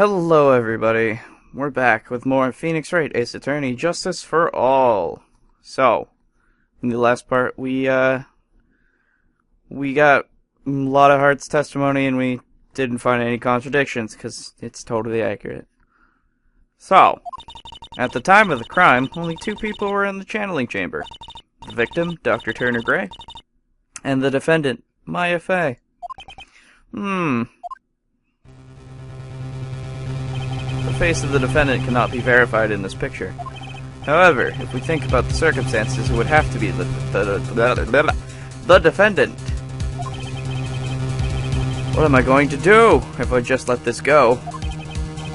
Hello everybody, we're back with more Phoenix Wright, Ace Attorney, Justice for All. So, in the last part, we got a lot of Hart's testimony and we didn't find any contradictions, because it's totally accurate. So, at the time of the crime, only two people were in the channeling chamber. The victim, Dr. Turner Gray, and the defendant, Maya Fey. The face of the defendant cannot be verified in this picture. However, if we think about the circumstances, it would have to be the defendant. What am I going to do if I just let this go?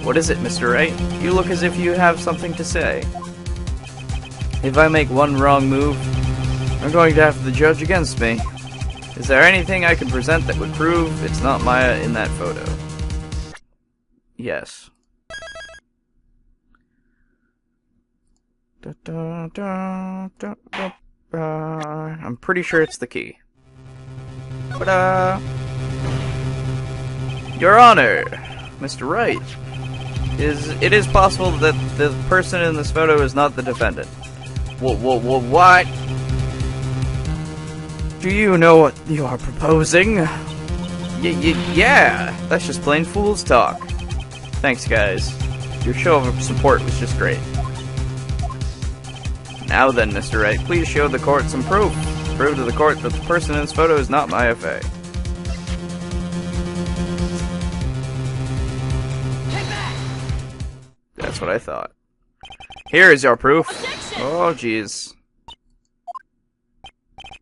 What is it, Mr. Wright? You look as if you have something to say. If I make one wrong move, I'm going to have the judge against me. Is there anything I can present that would prove it's not Maya in that photo? Yes. I'm pretty sure it's the key. Your Honor, Mr. Wright, it is possible that the person in this photo is not the defendant. What? Do you know what you are proposing? Yeah, that's just plain fool's talk. Thanks, guys. Your show of support was just great. Now then, Mr. Wright, please show the court some proof. Prove to the court that the person in this photo is not Maya Fey. That's what I thought. Here is your proof. Objection! Oh, jeez.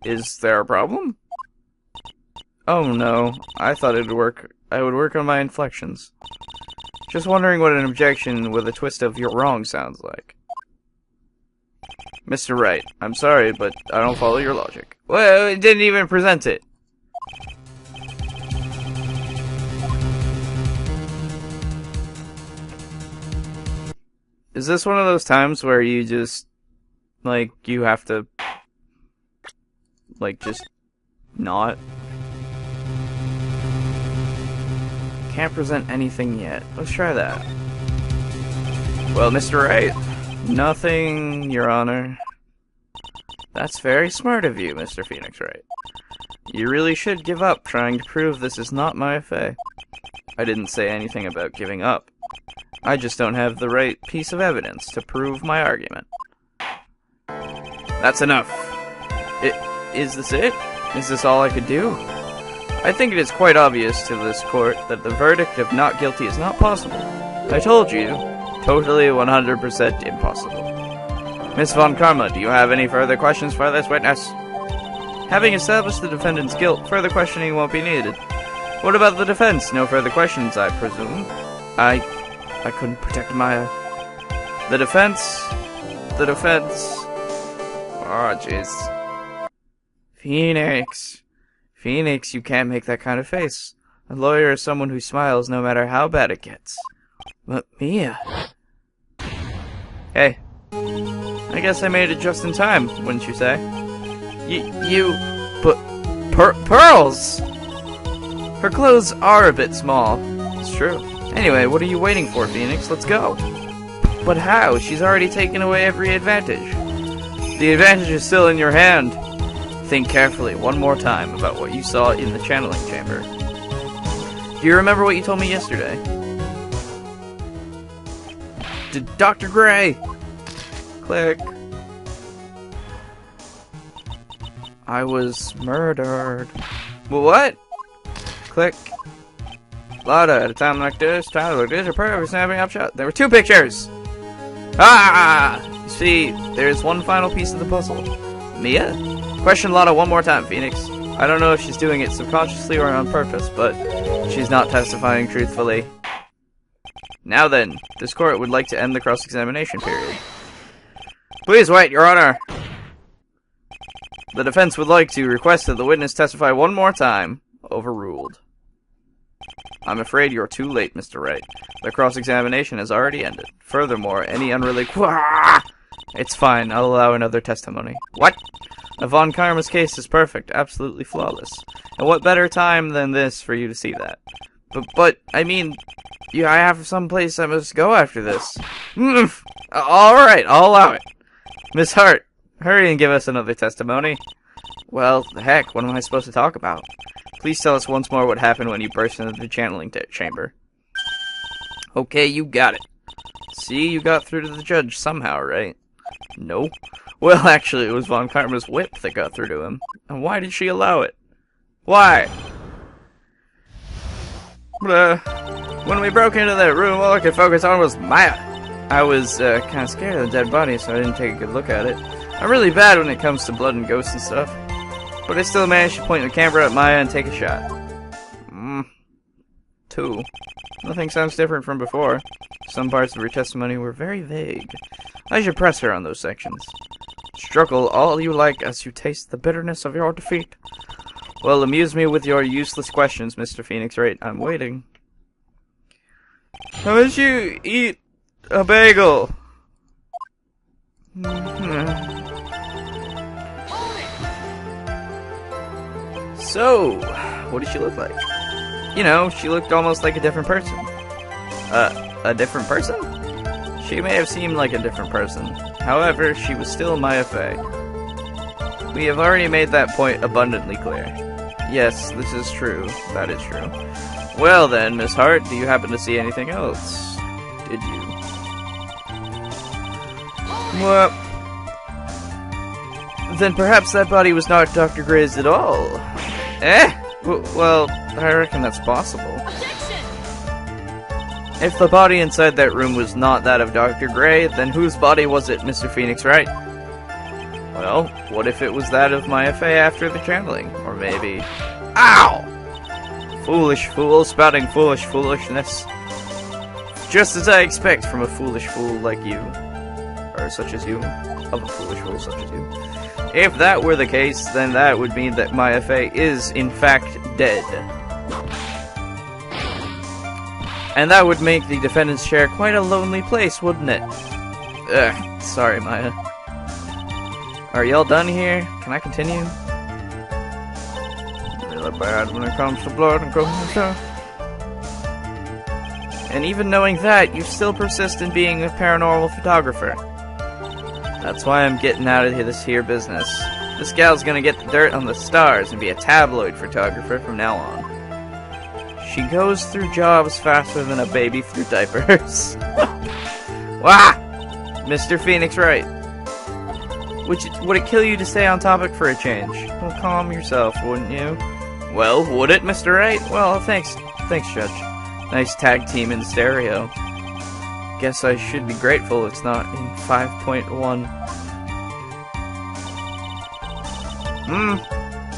Is there a problem? Oh no, I thought it'd work. I would work on my inflections. Just wondering what an objection with a twist of "you're wrong" sounds like. Mr. Wright, I'm sorry, but I don't follow your logic. Well, it didn't even present it. Is this one of those times where you just, like, you have to, like, just not? Can't present anything yet. Let's try that. Well, Mr. Wright, nothing, Your Honor. That's very smart of you, Mr. Phoenix Wright. You really should give up trying to prove this is not Maya Fey. I didn't say anything about giving up. I just don't have the right piece of evidence to prove my argument. That's enough. Is this it? Is this all I could do? I think it is quite obvious to this court that the verdict of not guilty is not possible. I told you, totally 100% impossible. Miss Von Karma, do you have any further questions for this witness? Having established the defendant's guilt, further questioning won't be needed. What about the defense? No further questions, I presume? I couldn't protect Maya. The defense. Oh, jeez. Phoenix, you can't make that kind of face. A lawyer is someone who smiles no matter how bad it gets. But Mia... Hey. I guess I made it just in time, wouldn't you say? Pearls! Her clothes are a bit small. It's true. Anyway, what are you waiting for, Phoenix? Let's go. But how? She's already taken away every advantage. The advantage is still in your hand. Think carefully one more time about what you saw in the channeling chamber. Do you remember what you told me yesterday? Dr. Gray! Click. I was murdered. What? Click. Lotta, at a time like this, Tyler looked at her perfect snapping up shot. There were two pictures! Ah! You see, there's one final piece of the puzzle. Mia? Question Lotta one more time, Phoenix. I don't know if she's doing it subconsciously or on purpose, but she's not testifying truthfully. Now then, this court would like to end the cross-examination period. Please wait, Your Honor! The defense would like to request that the witness testify one more time. Overruled. I'm afraid you're too late, Mr. Wright. The cross-examination has already ended. Furthermore, any unrelated... It's fine, I'll allow another testimony. What? Von Karma's case is perfect, absolutely flawless. And what better time than this for you to see that? But I mean, yeah, I have some place I must go after this. Alright, I'll allow it. Miss Hart, hurry and give us another testimony. Well, the heck, what am I supposed to talk about? Please tell us once more what happened when you burst into the channeling chamber. Okay, you got it. See, you got through to the judge somehow, right? No. Well, actually, it was Von Karma's whip that got through to him. And why did she allow it? Why? When we broke into that room, all I could focus on was Maya. I was kind of scared of the dead body, so I didn't take a good look at it. I'm really bad when it comes to blood and ghosts and stuff. But I still managed to point the camera at Maya and take a shot. 2. Nothing sounds different from before. Some parts of her testimony were very vague. I should press her on those sections. Struggle all you like as you taste the bitterness of your defeat. Well, amuse me with your useless questions, Mr. Phoenix Wright. I'm waiting. How would you eat a bagel? So, what did she look like? You know, she looked almost like a different person. A different person? She may have seemed like a different person. However, she was still Maya Fey. We have already made that point abundantly clear. Yes, this is true. That is true. Well then, Miss Hart, do you happen to see anything else? Did you? Well, then perhaps that body was not Dr. Gray's at all. Well, I reckon that's possible. If the body inside that room was not that of Dr. Gray, then whose body was it, Mr. Phoenix Wright? Well, what if it was that of Maya Fey after the channeling? Or maybe... Ow! Foolish fool, spouting foolish foolishness. Just as I expect from a foolish fool like you. Or such as you. Of a foolish fool such as you. If that were the case, then that would mean that Maya Fey is, in fact, dead. And that would make the defendant's chair quite a lonely place, wouldn't it? Ugh, sorry, Maya. Are y'all done here? Can I continue? Really bad when it comes to blood and ghosts and stuff. And even knowing that, you still persist in being a paranormal photographer. That's why I'm getting out of this here business. This gal's gonna get the dirt on the stars and be a tabloid photographer from now on. She goes through jobs faster than a baby through diapers. Wah! Mr. Phoenix Wright. Would it kill you to stay on topic for a change? Well, calm yourself, wouldn't you? Well, would it, Mr. Wright? Well, thanks, Judge. Nice tag team in stereo. Guess I should be grateful it's not in 5.1.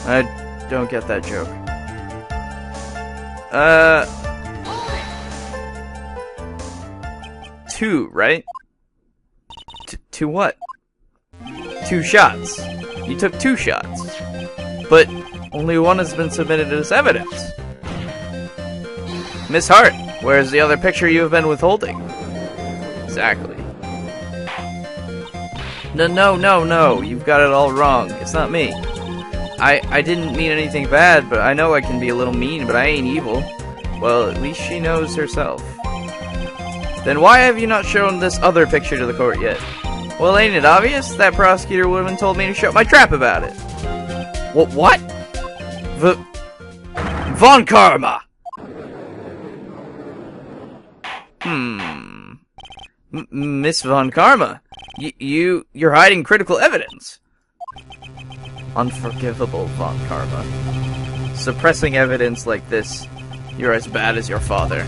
I don't get that joke. 2, right? Two what? 2 shots. You took 2 shots. But only one has been submitted as evidence. Miss Hart, where's the other picture you have been withholding? Exactly. No, you've got it all wrong. It's not me. I didn't mean anything bad, but I know I can be a little mean, but I ain't evil. Well, at least she knows herself. Then why have you not shown this other picture to the court yet? Well, ain't it obvious? That prosecutor woman told me to shut my trap about it. What? Von Karma! Miss Von Karma, you're hiding critical evidence. Unforgivable, Von Karma. Suppressing evidence like this, you're as bad as your father.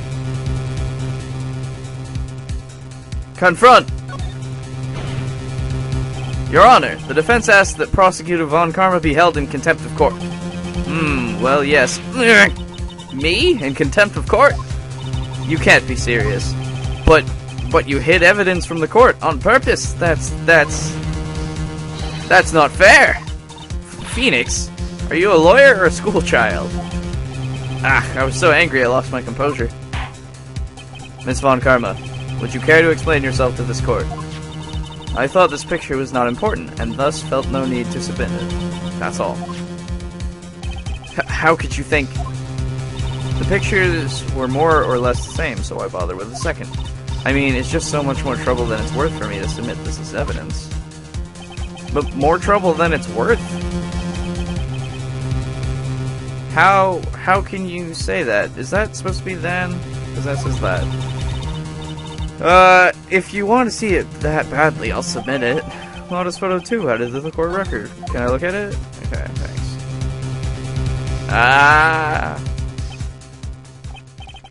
Confront! Your Honor, the defense asks that Prosecutor Von Karma be held in contempt of court. Well, yes. Me? In contempt of court? You can't be serious. But you hid evidence from the court on purpose. That's not fair. Phoenix, are you a lawyer or a school child? I was so angry I lost my composure. Miss Von Karma, would you care to explain yourself to this court? I thought this picture was not important, and thus felt no need to submit it. That's all. How could you think... The pictures were more or less the same, so why bother with a second? I mean, it's just so much more trouble than it's worth for me to submit this as evidence. But more trouble than it's worth? How can you say that? Is that supposed to be then? Because that says that. If you want to see it that badly, I'll submit it. Modest photo 2 added to the court record. Can I look at it? Okay, thanks. Ah.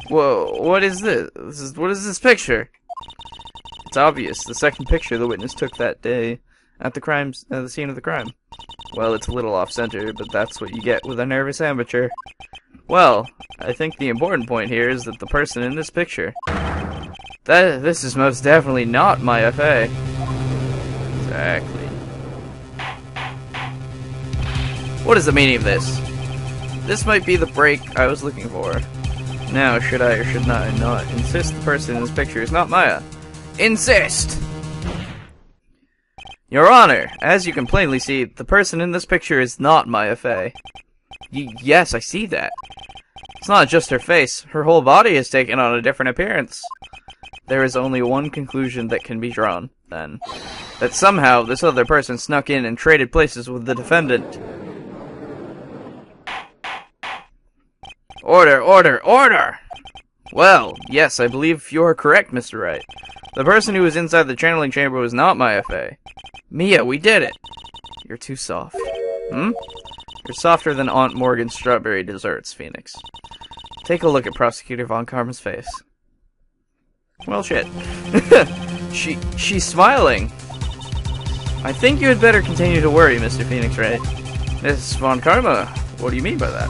Whoa, what is this? What is this picture? It's obvious. The second picture the witness took that day at the scene of the crime. Well, it's a little off-center, but that's what you get with a nervous amateur. Well, I think the important point here is that the person in this picture... This is most definitely not my FA. Exactly. What is the meaning of this? This might be the break I was looking for. Now, should I or should I not insist the person in this picture is not Maya? Insist! Your Honor, as you can plainly see, the person in this picture is not Maya Fey. Yes, I see that. It's not just her face. Her whole body has taken on a different appearance. There is only one conclusion that can be drawn, then. That somehow this other person snuck in and traded places with the defendant. Order, order, order! Well, yes, I believe you are correct, Mr. Wright. The person who was inside the channeling chamber was not Maya Fey. Mia, we did it! You're too soft. Hmm? You're softer than Aunt Morgan's strawberry desserts, Phoenix. Take a look at Prosecutor Von Karma's face. Well, shit. She's smiling. I think you had better continue to worry, Mr. Phoenix Wright. Miss Von Karma, what do you mean by that?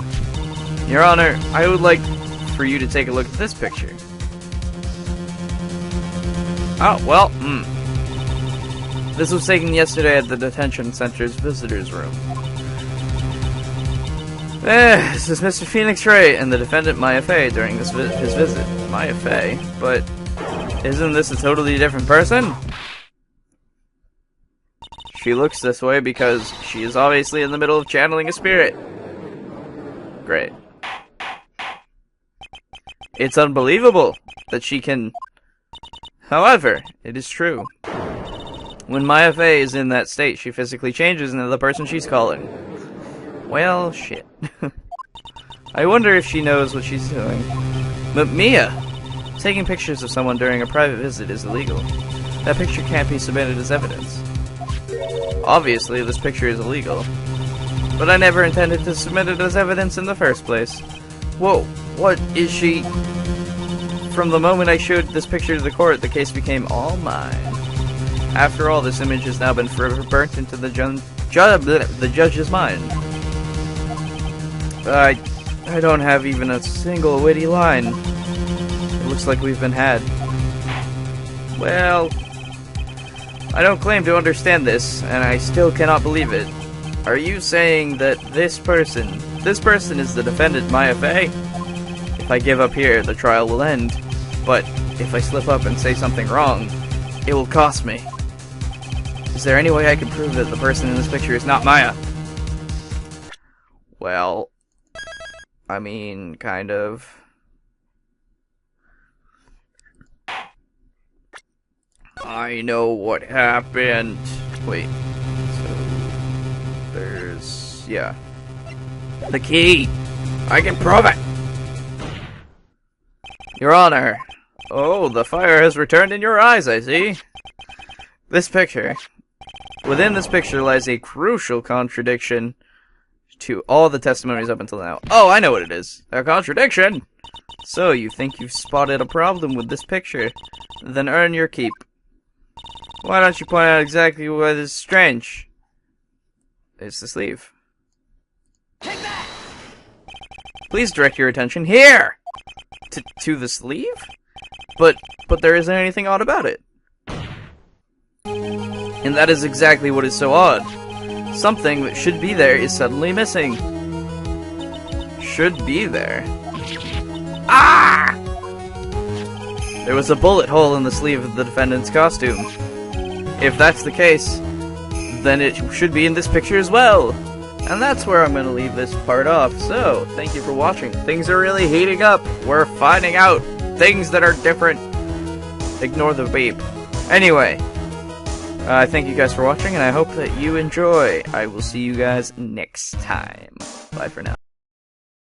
Your Honor, I would like for you to take a look at this picture. Oh, well, This was taken yesterday at the detention center's visitors room. This is Mr. Phoenix Wright and the defendant Maya Fey during his visit. Maya Fey? But isn't this a totally different person? She looks this way because she is obviously in the middle of channeling a spirit. Great. It's unbelievable that she can... However, it is true. When Maya Fey is in that state, she physically changes into the person she's calling. Well, shit. I wonder if she knows what she's doing. But Mia! Taking pictures of someone during a private visit is illegal. That picture can't be submitted as evidence. Obviously, this picture is illegal. But I never intended to submit it as evidence in the first place. Whoa, what is she... From the moment I showed this picture to the court, the case became all mine. After all, this image has now been forever burnt into the judge's mind. I don't have even a single witty line. It looks like we've been had. Well, I don't claim to understand this, and I still cannot believe it. Are you saying that this person is the defendant, Maya Fey? If I give up here, the trial will end. But if I slip up and say something wrong, it will cost me. Is there any way I can prove that the person in this picture is not Maya? Well, I mean, kind of. I know what happened. Wait. So, there's... yeah. The key! I can prove it! Your Honor. Oh, the fire has returned in your eyes, I see. This picture. Within this picture lies a crucial contradiction to all the testimonies up until now. Oh, I know what it is. A contradiction! So, you think you've spotted a problem with this picture? Then earn your keep. Why don't you point out exactly what is strange? It's the sleeve. Take that! Please direct your attention here! To the sleeve? But there isn't anything odd about it. And that is exactly what is so odd. Something that should be there is suddenly missing. Should be there. Ah! There was a bullet hole in the sleeve of the defendant's costume. If that's the case, then it should be in this picture as well. And that's where I'm gonna leave this part off. So, thank you for watching. Things are really heating up. We're finding out things that are different. Ignore the beep. Anyway, thank you guys for watching, and I hope that you enjoy. I will see you guys next time. Bye for now.